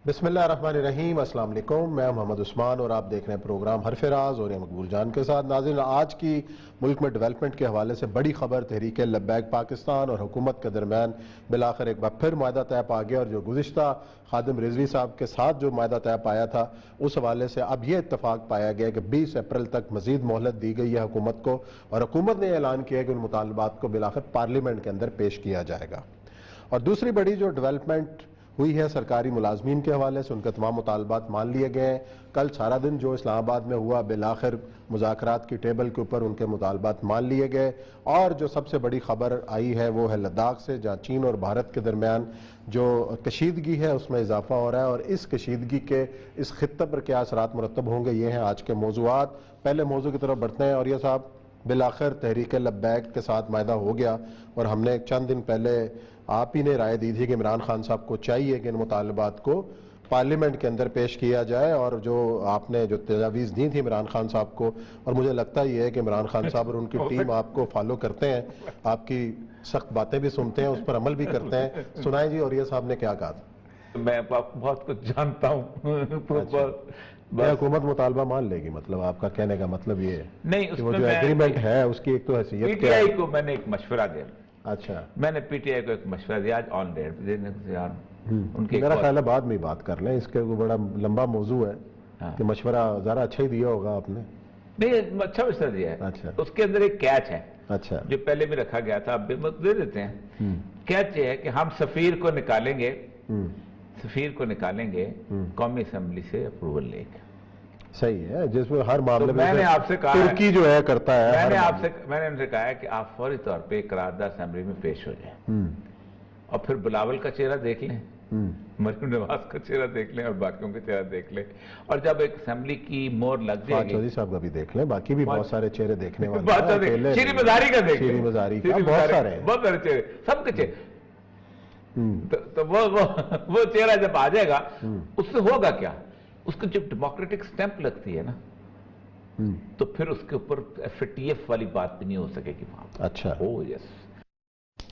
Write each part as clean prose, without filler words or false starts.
بسم اللہ الرحمن الرحیم، السلام علیکم۔ میں محمد عثمان اور آپ دیکھ رہے ہیں پروگرام حرف راز اور مقبول جان کے ساتھ۔ ناظرین، آج کی ملک میں ڈیولپمنٹ کے حوالے سے بڑی خبر تحریک لبیک پاکستان اور حکومت کے درمیان بالآخر ایک بار پھر معاہدہ طے پا گیا، اور جو گزشتہ خادم رضوی صاحب کے ساتھ جو معاہدہ طے پایا تھا اس حوالے سے اب یہ اتفاق پایا گیا کہ 20 اپریل تک مزید مہلت دی گئی ہے حکومت کو، اور حکومت نے اعلان کیا کہ ان مطالبات کو بالآخر پارلیمنٹ کے اندر پیش کیا جائے گا۔ اور دوسری بڑی جو ڈیولپمنٹ ہوئی ہے سرکاری ملازمین کے حوالے سے، ان کے تمام مطالبات مان لیے گئے ہیں۔ کل سارا دن جو اسلام آباد میں ہوا، بالآخر مذاکرات کی ٹیبل کے اوپر ان کے مطالبات مان لیے گئے۔ اور جو سب سے بڑی خبر آئی ہے وہ ہے لداخ سے، جہاں چین اور بھارت کے درمیان جو کشیدگی ہے اس میں اضافہ ہو رہا ہے، اور اس کشیدگی کے اس خطے پر کیا اثرات مرتب ہوں گے، یہ ہیں آج کے موضوعات۔ پہلے موضوع کی طرف بڑھتے ہیں۔ اور یہ صاحب، بالآخر تحریک لبیک کے ساتھ معاہدہ ہو گیا، اور ہم نے چند دن پہلے آپ ہی نے رائے دی تھی کہ عمران خان صاحب کو چاہیے کہ ان مطالبات کو پارلیمنٹ کے اندر پیش کیا جائے، اور جو آپ نے جو تجاویز دی تھی عمران خان صاحب کو، اور مجھے لگتا یہ ہے کہ عمران خان صاحب اور ان کی ٹیم آپ کو فالو کرتے ہیں، آپ کی سخت باتیں بھی سنتے ہیں، اس پر عمل بھی کرتے ہیں۔ سنائیں جی، اور یہ صاحب نے کیا کہا تھا؟ میں بہت کچھ جانتا ہوں۔ حکومت مطالبہ مان لے گی، مطلب آپ کا کہنے کا مطلب یہ ہے نہیں، اس کہ وہ میں جو ایگریمنٹ ہے اس کی ایک تو حیثیت پی ٹی آئی کو میں نے ایک مشورہ دیا۔ اچھا، میں نے پی ٹی آئی کو ایک مشورہ دیا آج آن ڈیٹ دینے سے یار ان کے میرا خیال ہے بعد میں بات کر لیں، اس کے بڑا لمبا موضوع ہے کہ مشورہ ذرا اچھا ہی دیا ہوگا آپ نے۔ نہیں، اچھا مشورہ دیا ہے۔ اچھا، اس کے اندر ایک کیچ ہے اچھا جو پہلے بھی رکھا گیا تھا، اب بھی دے دیتے ہیں۔ کیچ یہ ہے کہ ہم سفیر کو نکالیں گے قومی اسمبلی سے اپروول لے کے۔ صحیح ہے، جس میں ہر معاملے میں نے آپ سے کہا ترکی جو ہے کرتا ہے، میں نے ان سے کہا ہے کہ آپ فوری طور پہ قرارداد اسمبلی میں پیش ہو جائیں، اور پھر بلاول کا چہرہ دیکھ لیں، مریم نواز کا چہرہ دیکھ لیں، اور باقیوں کا چہرہ دیکھ لیں، اور جب ایک اسمبلی کی مور لگ جائے گی، چودھری صاحب کا بھی دیکھ لیں، باقی بھی بہت سارے چہرے دیکھنے والے شیری مزاری کا دیکھ لیں، شیری مزاری کا بہت سارے چہرے، سب کے چہرے۔ تو وہ چہرہ جب آ جائے گا، اس سے ہوگا کیا؟ اس کو جب ڈیموکریٹک سٹیمپ لگتی ہے نا، تو پھر اس کے اوپر ایف ٹی ایف والی بات بھی نہیں ہو سکے گی وہاں۔ اچھا یس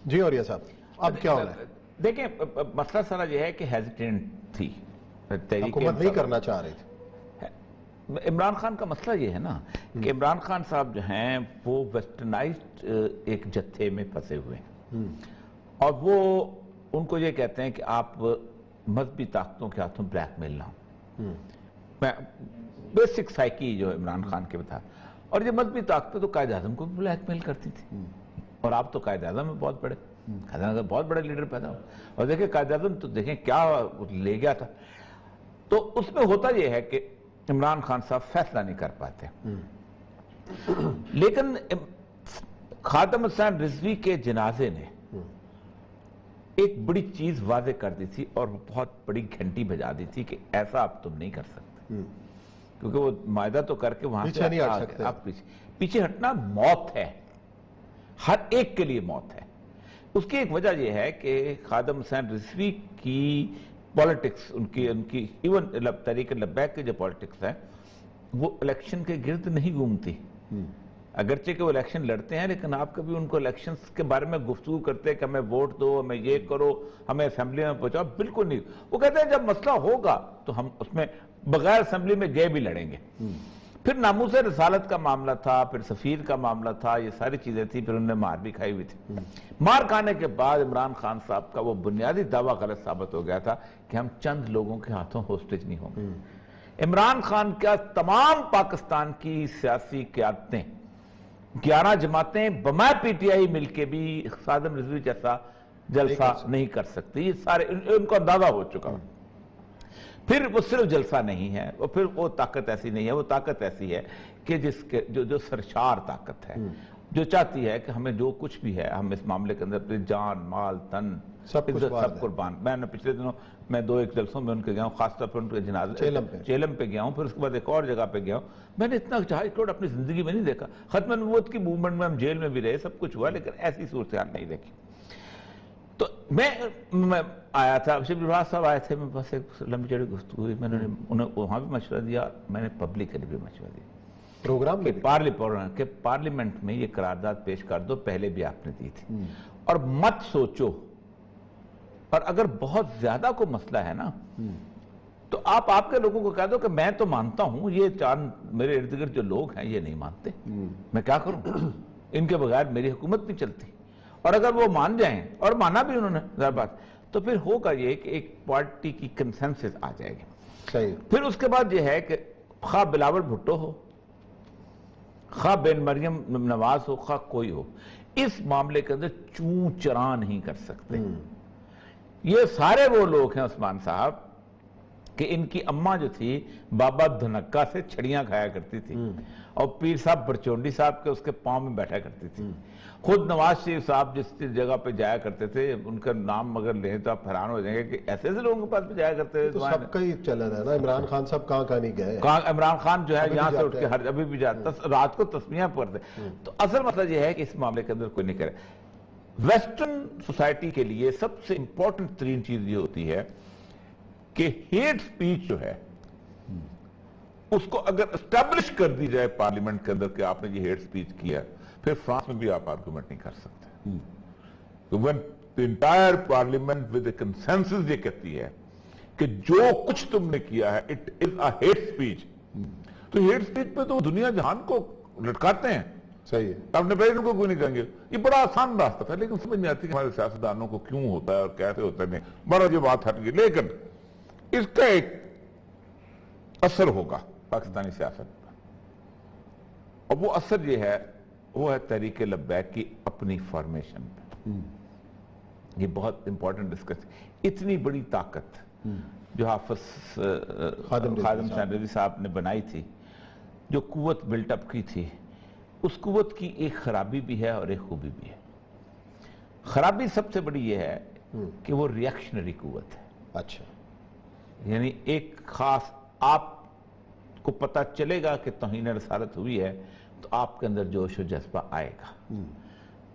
جی، اور یہ صاحب اب کیا ہونا ہے؟ دیکھیں، مسئلہ سارا یہ ہے کہ ہیزیٹنٹ تھی حکومت نہیں کرنا چاہ رہی تھی۔ عمران خان کا مسئلہ یہ ہے نا کہ عمران خان صاحب جو ہیں وہ ویسٹرنائزڈ ایک جتھے میں پھنسے ہوئے ہیں، اور وہ ان کو یہ کہتے ہیں کہ آپ مذہبی طاقتوں کے ہاتھوں بلیک میل نہ ہوں۔ میں بیسک سائیکی جو عمران خان کے بتا، اور یہ مذہبی طاقتیں تو قائد اعظم کو بھی بلیک میل کرتی تھی، اور آپ تو قائد اعظم میں بہت بڑے، قائد اعظم بہت بڑے لیڈر پیدا ہو، اور دیکھیں قائد اعظم تو دیکھیں کیا لے گیا تھا۔ تو اس میں ہوتا یہ ہے کہ عمران خان صاحب فیصلہ نہیں کر پاتے، لیکن خادم حسین رضوی کے جنازے نے ایک بڑی چیز واضح کر دی تھی، اور بہت بڑی گھنٹی بجا دی تھی کہ ایسا اب تم نہیں کر سکتے، کیونکہ وہ معاہدہ تو کر کے وہاں پیچھے نہیں ہٹ سکتے۔ اب پیچھے ہٹنا موت ہے، ہر ایک کے لیے موت ہے۔ اس کی ایک وجہ یہ ہے کہ خادم حسین رضوی کی پولیٹکس، ان کی ایون تحریک لبیک کی جو پولیٹکس ہے وہ الیکشن کے گرد نہیں گھومتی، اگرچہ کہ وہ الیکشن لڑتے ہیں، لیکن آپ کبھی ان کو الیکشنز کے بارے میں گفتگو کرتے ہیں کہ ہمیں ووٹ دو، ہمیں یہ کرو، ہمیں اسمبلی میں پہنچاؤ، بالکل نہیں۔ وہ کہتے ہیں جب مسئلہ ہوگا تو ہم اس میں بغیر اسمبلی میں گئے بھی لڑیں گے۔ پھر ناموس رسالت کا معاملہ تھا، پھر سفیر کا معاملہ تھا، یہ ساری چیزیں تھیں، پھر انہوں نے مار بھی کھائی ہوئی تھی۔ مار کھانے کے بعد عمران خان صاحب کا وہ بنیادی دعویٰ غلط ثابت ہو گیا تھا کہ ہم چند لوگوں کے ہاتھوں ہوسٹیج نہیں ہوں گے۔ عمران خان کا تمام پاکستان کی سیاسی قیادتیں، 11 جماعتیں بمائے پی ٹی آئی مل کے بھی خادم رضوی جیسا جلسہ نہیں کر سکتی، یہ سارے ان کو اندازہ ہو چکا۔ پھر وہ صرف جلسہ نہیں ہے، اور پھر وہ طاقت ایسی نہیں ہے، وہ طاقت ایسی ہے کہ جو سرشار طاقت ہے، جو چاہتی ہے کہ ہمیں جو کچھ بھی ہے ہم اس معاملے کے اندر جان مال تن سب قربان۔ میں نے پچھلے دنوں میں 2-1 جلسوں میں ان کے گیا ہوں، خاص طور پر ان کے جنازے چیلم پہ گیا ہوں، پھر اس کے بعد ایک اور جگہ پہ گیا ہوں۔ میں نے اتنا چاہے اپنی زندگی میں نہیں دیکھا۔ ختم نبوت کی موومنٹ میں ہم جیل میں بھی رہے، سب کچھ ہوا، لیکن ایسی صورتحال نہیں دیکھی۔ تو میں آیا تھا، شبیر راز صاحب آئے تھے، میرے پاس ایک لمبی چوڑی گفتگو ہوئی، میں نے انہیں وہاں بھی مشورہ دیا، میں نے پبلکلی بھی مشورہ دیا پروگرام کہ پارلیمنٹ میں یہ قرارداد پیش کر دو، پہلے بھی آپ نے دی تھی، اور مت سوچو، اور اگر بہت زیادہ کوئی مسئلہ ہے نا تو آپ کے لوگوں کو کہہ دو کہ میں تو مانتا ہوں، یہ چاند میرے ارد گرد جو لوگ ہیں یہ نہیں مانتے، میں کیا کروں؟ ان کے بغیر میری حکومت نہیں چلتی۔ اور اگر وہ مان جائیں، اور مانا بھی انہوں نے ظاہر بات، تو پھر ہوگا یہ کہ ایک پارٹی کی کنسنسس آ جائے گی۔ صحیح۔ پھر اس کے بعد یہ ہے کہ خواہ بلاول بھٹو ہو، خواہ بن مریم نواز ہو، خواہ کوئی ہو، اس معاملے کے اندر چون چرا نہیں کر سکتے۔ یہ سارے وہ لوگ ہیں عثمان صاحب کہ ان کی اماں جو تھی بابا دھنکا سے چھڑیاں کھایا کرتی تھی، اور پیر صاحب برچونڈی صاحب کے اس کے پاؤں میں بیٹھا کرتی تھی۔ خود نواز شریف صاحب جس جگہ پہ جایا کرتے تھے، ان کا نام اگر لیں تو آپ حیران ہو جائیں گے کہ ایسے ایسے لوگوں کے پاس بھی جایا کرتے تو تھے۔ سب کا ہی چلن ہے نا، عمران خان صاحب کہاں نہیں گئے؟ عمران خان جو ہے ابھی یہاں بھی سے اٹھ جاتے کے ابھی بھی جاتا، رات کو تسمیہ پڑھتے۔ تو اصل مسئلہ یہ ہے کہ اس معاملے کے اندر کوئی نہیں کرے۔ ویسٹرن سوسائٹی کے لیے سب سے امپورٹنٹ ترین چیز یہ ہوتی ہے کہ ہیٹ سپیچ جو ہے اس کو اگر اسٹیبلش کر دی جائے پارلیمنٹ کے اندر کہ آپ نے یہ ہیٹ سپیچ کیا، پھر فرانس میں بھی آپ آرگومنٹ نہیں کر سکتے۔ when the entire parliament with a consensus یہ کہتی ہے کہ جو کچھ تم نے کیا ہے it is a hate speech، تو hate speech پہ تو دنیا جہان کو لٹکاتے ہیں۔ صحیح ہے۔ اپنے پریزیڈنٹ کو کوئی نہیں کہیں گے، یہ بڑا آسان راستہ تھا، لیکن سمجھ نہیں آتی کہ ہمارے سیاستدانوں کو کیوں ہوتا ہے اور کیسے ہوتا ہے، نہیں بڑا یہ بات ہٹ گئی۔ لیکن اس کا ایک اثر ہوگا پاکستانی سیاست پر، اور وہ اثر یہ ہے، وہ ہے تحریک لبیک کی اپنی فارمیشن پہ۔ یہ بہت امپورٹنٹ ڈسکس، اتنی بڑی طاقت جو حافظ خادم حسین رضوی صاحب نے بنائی تھی، جو قوت بلٹ اپ کی تھی، اس قوت کی ایک خرابی بھی ہے اور ایک خوبی بھی ہے۔ خرابی سب سے بڑی یہ ہے کہ وہ ریاکشنری قوت ہے۔ اچھا، یعنی ایک خاص، آپ کو پتہ چلے گا کہ توہین رسالت ہوئی ہے تو آپ کے اندر جوش و جذبہ آئے گا،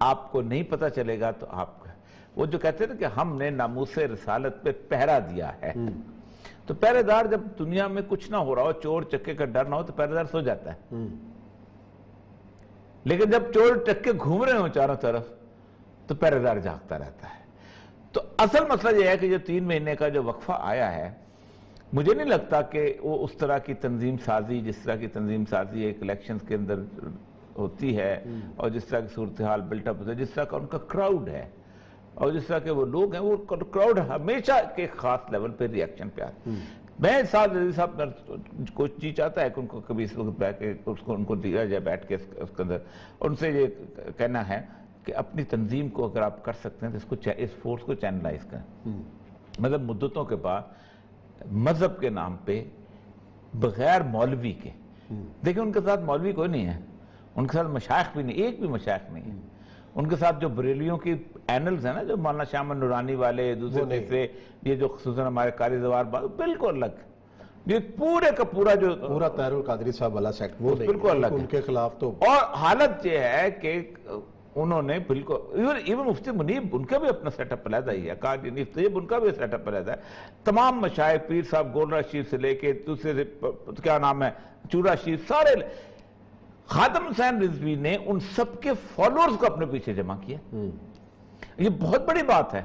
آپ کو نہیں پتہ چلے گا تو آپ کا، وہ جو کہتے ہیں کہ ہم نے ناموس رسالت پہ پہرا دیا ہے، تو پہرے دار جب دنیا میں کچھ نہ ہو رہا ہو، چور چکے کا ڈر نہ ہو، تو پہرے دار سو جاتا ہے۔ لیکن جب چور چکے گھوم رہے ہوں چاروں طرف تو پہرے دار جاگتا رہتا ہے۔ تو اصل مسئلہ یہ ہے کہ جو 3 مہینے کا جو وقفہ آیا ہے، مجھے نہیں لگتا کہ وہ اس طرح کی تنظیم سازی، جس طرح کی تنظیم سازی ایک الیکشنز کے اندر ہوتی ہے، اور جس طرح کی صورتحال بلٹ اپ ہوتی ہے، جس طرح کا ان کا کراؤڈ ہے، اور جس طرح کے وہ لوگ ہیں، وہ کراؤڈ ہمیشہ کے خاص لیول پہ ریاکشن پہ آتا ہے۔ میں ساتھ رضی صاحب کو جی چاہتا ہے کہ ان کو کبھی اس وقت بیٹھ کے ان کو دیا جائے بیٹھ کے اس کے اندر، ان سے یہ کہنا ہے کہ اپنی تنظیم کو اگر آپ کر سکتے ہیں تو اس فورس کو چینلائز کریں۔ مطلب مدتوں کے بعد مذہب کے نام پہ بغیر مولوی کے، دیکھیں ان کے ساتھ مولوی کوئی نہیں ہے، ان کے ساتھ مشائخ بھی نہیں، ایک بھی مشائخ نہیں ہے ان کے ساتھ۔ جو بریلیوں کی اینلز ہیں نا، جو مولانا شاہ احمد نورانی والے، دوسرے تیسرے، یہ جو خصوصاً ہمارے قاری زوار بالکل الگ، یہ پورے کا پورا جو پورا طاہر القادری صاحب والا سیٹ وہ بالکل الگ ہے، ان کے خلاف تو۔ اور حالت یہ ہے کہ انہوں نے بالکل، ایون مفتی منیب ان کا بھی اپنا سیٹ اپ علیحدہ ہی ہے، قاری طیب ان کا بھی سیٹ اپ علیحدہ ہے۔ تمام مشائخ، پیر صاحب گولڑا شریف سے لے کے دوسرے کیا نام ہے چورا شریف، سارے خادم حسین رضوی نے ان سب کے فالوورز کو اپنے پیچھے جمع کیا۔ یہ بہت بڑی بات ہے،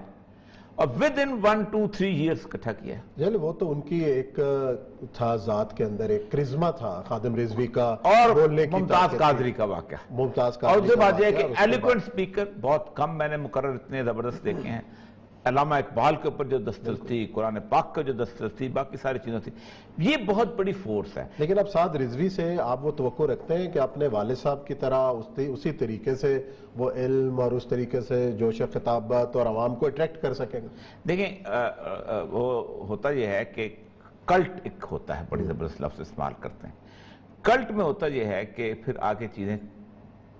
اور ود ان 1 2 3 ایئرس اکٹھا کیا ہے۔ یعنی وہ تو ان کی ایک تھا ذات کے اندر ایک کرزما تھا خادم رضوی کا، اور بولنے کی ممتاز قادری کا واقعہ، ممتاز اور قادری اس سے کا بات یہ ہے کہ واقعہ، اس کے ایلیکوینٹ سپیکر بہت کم میں نے مقرر اتنے زبردست دیکھے ہیں۔ علامہ اقبال کے اوپر جو دسترس تھی، قرآن پاک کا جو دسترس تھی، باقی ساری چیزیں تھی، یہ بہت بڑی فورس ہے۔ لیکن اب سعد رضوی سے آپ وہ توقع رکھتے ہیں کہ اپنے والد صاحب کی طرح اسی طریقے سے وہ علم اور اس طریقے سے جوش خطابت اور عوام کو اٹریکٹ کر سکیں گے؟ دیکھیں وہ ہوتا یہ ہے کہ کلٹ ایک ہوتا ہے، بڑی زبردست لفظ استعمال کرتے ہیں۔ کلٹ میں ہوتا یہ ہے کہ پھر آگے چیزیں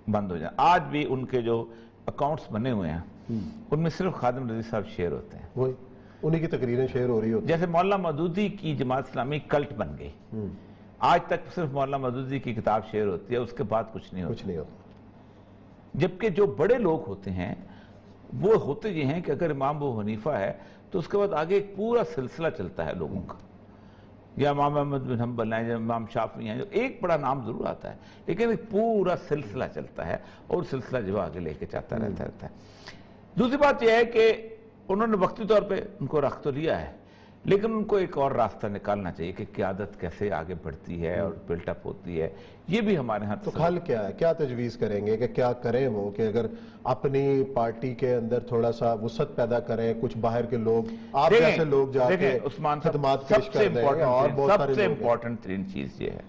بند ہو جائیں۔ آج بھی ان کے جو اکاؤنٹس بنے ہوئے ہیں ان میں صرف خادم رضوی صاحب شیئر ہوتے ہیں، وہی انہی کی تقریریں شیئر ہو رہی ہوتی جیسے مولانا مودودی کی جماعت اسلامی کلٹ بن گئی، آج تک صرف مولانا مودودی کی کتاب شیئر ہوتی ہے، اس کے بعد کچھ نہیں ہوتا۔ جبکہ جو بڑے لوگ ہوتے ہیں وہ ہوتے یہ ہیں کہ اگر امام ابو حنیفہ ہے تو اس کے بعد آگے ایک پورا سلسلہ چلتا ہے لوگوں کا، یا امام احمد بن حنبل ہیں، یا امام شافعی ہیں، جو ایک بڑا نام ضرور آتا ہے لیکن ایک پورا سلسلہ چلتا ہے، اور سلسلہ جو آگے لے کے چاہتا رہتا ہے۔ دوسری بات یہ ہے کہ انہوں نے وقتی طور پہ ان کو رکھ تو لیا ہے، لیکن ان کو ایک اور راستہ نکالنا چاہیے کہ قیادت کیسے آگے بڑھتی ہے اور بلٹ اپ ہوتی ہے، یہ بھی ہمارے ہاں تو حل کیا ہے؟ کیا تجویز کریں گے کہ کیا کریں وہ کہ اگر اپنی پارٹی کے اندر تھوڑا سا وسعت پیدا کریں، کچھ باہر کے لوگ آپ جیسے لوگ جا کے خدمات پیش کر دیں، اور بہت سارے سب سے لوگ ہیں۔ امپورٹنٹ ترین چیز یہ ہے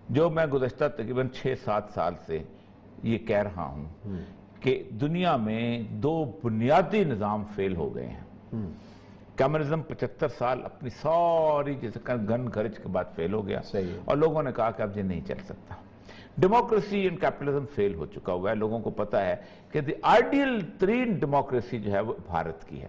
جو میں گزشتہ تقریباً 6-7 سال سے یہ کہہ رہا ہوں کہ دنیا میں 2 بنیادی نظام فیل ہو گئے ہیں۔ کمیونزم 75 سال اپنی ساری جیسے گن گرج کے بعد فیل ہو گیا، اور لوگوں نے کہا کہ اب یہ نہیں چل سکتا۔ ڈیموکریسی اینڈ کیپٹلزم فیل ہو چکا ہوا ہے، لوگوں کو پتا ہے کہ دی آئیڈیل ترین ڈیموکریسی جو ہے وہ بھارت کی ہے،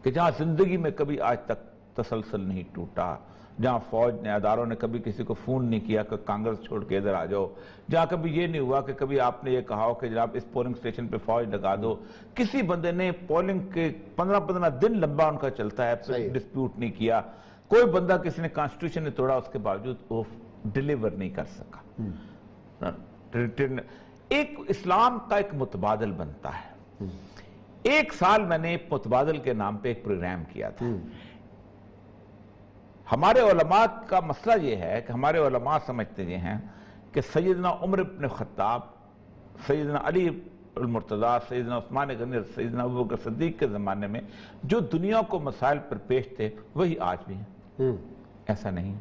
کہ جہاں زندگی میں کبھی آج تک تسلسل نہیں ٹوٹا، جہاں فوج نے اداروں نے کبھی کسی کو فون نہیں کیا کہ کانگریس چھوڑ کے ادھر آ جاؤ، جہاں کبھی یہ نہیں ہوا کہ کبھی آپ نے یہ کہا ہو کہ جناب اس پولنگ سٹیشن پہ فوج لگا دو۔ کسی بندے نے پولنگ کے 15 دن لمبا ان کا چلتا ہے، ڈسپیوٹ نہیں کیا۔ کوئی بندہ کسی نے کانسٹیٹیوشن نے توڑا، اس کے باوجود وہ ڈیلیور نہیں کر سکا۔ ایک اسلام کا ایک متبادل بنتا ہے۔ 1 سال میں نے متبادل کے نام پہ ایک پروگرام کیا تھا۔ ہمارے علماء کا مسئلہ یہ ہے کہ ہمارے علماء سمجھتے یہ ہیں کہ سیدنا عمر بن خطاب، سیدنا علی المرتضیٰ، سیدنا عثمان غنی، سیدنا ابوبکر صدیق کے زمانے میں جو دنیا کو مسائل پر پیش تھے وہی آج بھی ہیں۔ ایسا نہیں،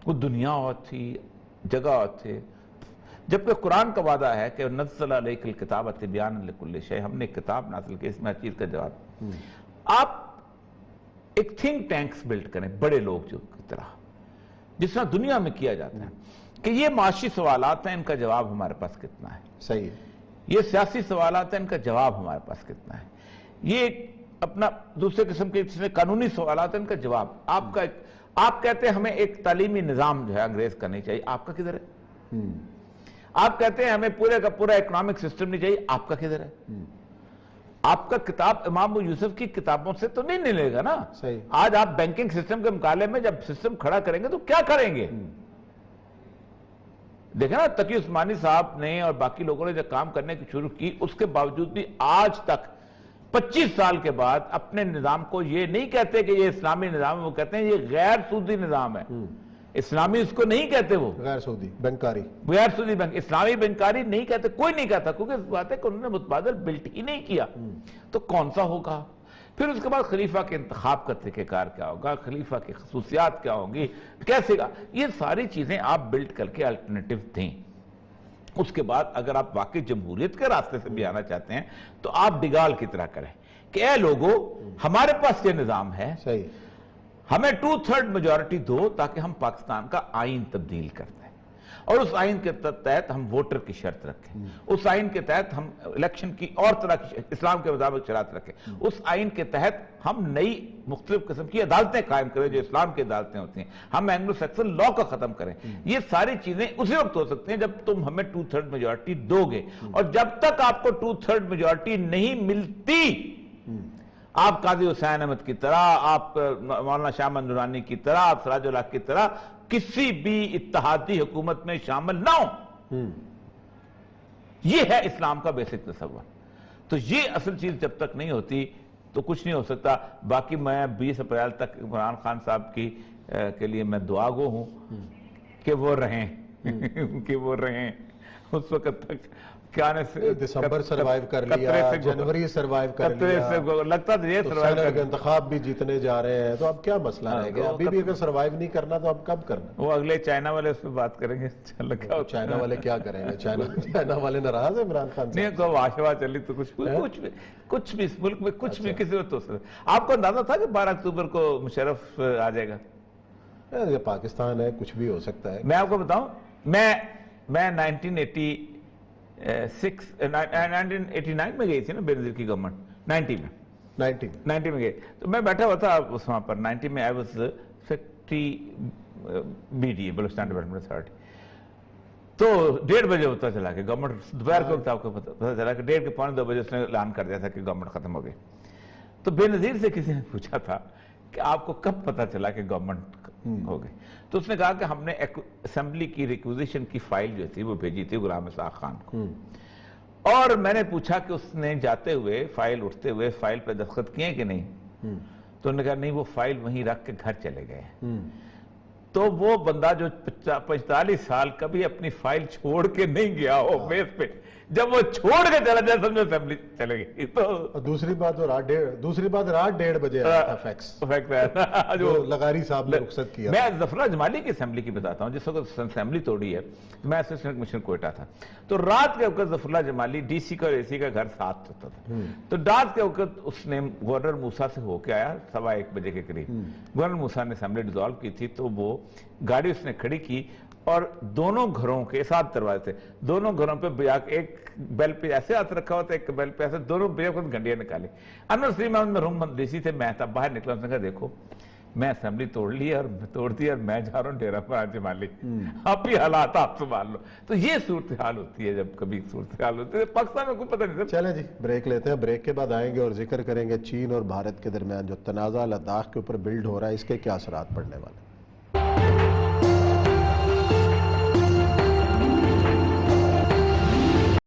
وہ دنیا اور تھی، جگہ اور تھے، جبکہ قرآن کا وعدہ ہے کہ نزل علیک الکتاب تبیانا لکل شیء، ہم نے کتاب نازل کی، اس میں ہر چیز کا جواب۔ آپ ایک تھنک ٹینکس بلڈ کریں، بڑے لوگ جو کی طرح، جس طرح دنیا میں کیا جاتا ہے کہ یہ معاشی سوالات ہیں، ان کا جواب ہمارے پاس کتنا ہے، صحیح ہے، یہ سیاسی سوالات ہیں، ان کا جواب ہمارے پاس کتنا ہے، یہ اپنا دوسرے قسم کے قانونی سوالات ہیں، ان کا جواب آپ کہتے ہیں ہمیں ایک تعلیمی نظام جو ہے انگریز کا نہیں چاہیے، آپ کا کدھر ہے؟ آپ کہتے ہیں ہمیں پورے کا پورا اکنامک سسٹم نہیں چاہیے، آپ کا کدھر ہے؟ آپ کا کتاب امام ابو یوسف کی کتابوں سے تو نہیں ملے گا نا۔ آج آپ بینکنگ سسٹم کے مقابلے میں جب سسٹم کھڑا کریں گے تو کیا کریں گے؟ دیکھیں نا، تقی عثمانی صاحب نے اور باقی لوگوں نے جب کام کرنے کی شروع کی، اس کے باوجود بھی آج تک 25 سال کے بعد اپنے نظام کو یہ نہیں کہتے کہ یہ اسلامی نظام ہے، وہ کہتے ہیں یہ غیر سودی نظام ہے۔ اسلامی اس کو نہیں کہتے، وہ غیر سودی بینکاری، غیر سودی بینک، اسلامی بینکاری نہیں کہتے، کوئی نہیں کہتا، کیونکہ اس بات ہے کہ انہوں نے متبادل بلٹ ہی نہیں کیا، تو کون سا ہوگا؟ پھر اس کے بعد خلیفہ کے انتخاب کا طریقہ کار کیا ہوگا، خلیفہ کی خصوصیات کیا ہوں گی، کیسے گا، یہ ساری چیزیں آپ بلڈ کر کے الٹرنیٹیو دیں۔ اس کے بعد اگر آپ واقعی جمہوریت کے راستے سے بھی آنا چاہتے ہیں تو آپ ڈگال کی طرح کریں کہ اے لوگو، ہمارے پاس یہ نظام ہے، صحیح، ہمیں 2/3 میجورٹی دو تاکہ ہم پاکستان کا آئین تبدیل کر دیں، اور اس آئین کے تحت ہم ووٹر کی شرط رکھیں، اس آئین کے تحت ہم الیکشن کی اور طرح کی اسلام کے مطابق شرائط رکھیں، اس آئین کے تحت ہم نئی مختلف قسم کی عدالتیں قائم کریں جو اسلام کی عدالتیں ہوتی ہیں، ہم اینگلو سیکسن لا کا ختم کریں۔ یہ ساری چیزیں اسی وقت ہو سکتی ہیں جب تم ہمیں 2/3 میجورٹی دو گے، اور جب تک آپ کو 2/3 میجورٹی نہیں ملتی، آپ قاضی حسین احمد کی طرح، آپ مولانا شاہ محمد نورانی کی طرح، آپ سراج الحق کی طرح کسی بھی اتحادی حکومت میں شامل نہ ہو۔ یہ ہے اسلام کا بیسک تصور۔ تو یہ اصل چیز جب تک نہیں ہوتی تو کچھ نہیں ہو سکتا۔ باقی میں 20 اپریل تک عمران خان صاحب کے لیے میں دعا گو ہوں کہ وہ رہیں کہ وہ رہیں اس وقت تک۔ دسمبر سروائیو کر لیا، جنوری سروائیو کر لیا، لگتا تھا یہ سینٹ کے انتخاب بھی جیتنے جا رہے ہیں، تو اب کیا مسئلہ رہ گیا؟ ابھی بھی اگر سروائیو نہیں کرنا تو اب کب کرنا؟ وہ اگلے چائنا والے اس پہ بات کریں گے۔ چائنا والے کیا کریں گے؟ چائنا والے ناراض ہیں عمران خان سے؟ نہیں، تو آشوا چلی تو کچھ بھی اس ملک میں کچھ بھی کسی وقت ہو سکتا۔ آپ کو اندازہ تھا کہ 12 اکتوبر کو مشرف آ جائے گا؟ پاکستان ہے، کچھ بھی ہو سکتا ہے۔ میں آپ کو بتاؤں، میں 1989 میں گئی تھی نا بینظیر کی گورنمنٹ، 90 میں گئی، تو میں بیٹھا ہوا تھا اس وہاں پر 90 میں، I was secretary BDA Balochistan development authority. تو 1:30 بجے پتا چلا کہ گورنمنٹ دوپہر کے وقت آپ کو پتا چلا کہ 1:30 کے 1:45 2 اس نے اعلان کر دیا تھا کہ گورنمنٹ ختم ہو گئی۔ تو بے نظیر سے کسی نے پوچھا تھا کہ آپ کو کب پتا چلا کہ گورنمنٹ ہو گئی؟ تو اس نے کہا کہ ہم نے اسمبلی کی ریکوزیشن کی فائل جو تھی وہ بھیجی تھی غلام اسحاق خان کو، اور میں نے پوچھا کہ اس نے جاتے ہوئے فائل اٹھتے ہوئے فائل پہ دستخط کیے کہ نہیں؟ تو انہوں نے کہا نہیں وہ فائل وہیں رکھ کے گھر چلے گئے ہیں. تو وہ بندہ جو 45 سال کبھی اپنی فائل چھوڑ کے نہیں گیا ہو میز پہ، جب وہ چھوڑ کے چلا جائے سمجھو اسمبلی چلے گئی. تو دوسری بات رات 1:30 بجے آیا تھا فیکس جو لغاری صاحب نے رخصت کیا. میں ظفر اللہ جمالی کی اسمبلی کی بتاتا ہوں. جس وقت اسمبلی توڑی ہے میں اسسٹنٹ کمشنر کوئٹہ تھا، تو رات کے وقت ظفر اللہ جمالی ڈی سی کا اور اے سی کا گھر ساتھ ہوتا تھا. تو رات کے وقت اس نے گورنر موسیٰ سے ہو کے آیا 1:15 بجے کے قریب. گورنر موسیٰ نے اسمبلی ڈیزالو کی تھی تو وہ گاڑی اس نے کھڑی کی اور دونوں گھروں کے 7 دروازے تھے، دونوں گھروں پہ ایک بیل پہ ایسے ہاتھ رکھا ہوا تھا، ایک بیل پہ ایسے، دونوں بے وقت گھنٹیاں نکالی. انور سلیم احمد مرحوم ڈی سی تھے، میں تھا باہر نکلا. اس نے کہا دیکھو میں اسمبلی توڑ دی اور میں جا رہا ہوں ڈیرہ فرحان جمالی، آپ ہی حالات آپ سنبھال لو. تو یہ صورتحال ہوتی ہے جب کبھی صورتحال ہوتی ہے. پاکستان میں کوئی پتہ نہیں. چلیں جی بریک لیتے ہیں، بریک کے بعد آئیں گے اور ذکر کریں گے چین اور بھارت کے درمیان جو تنازع لداخ کے اوپر بلڈ ہو رہا ہے اس کے کیا اثرات پڑنے والے ہیں.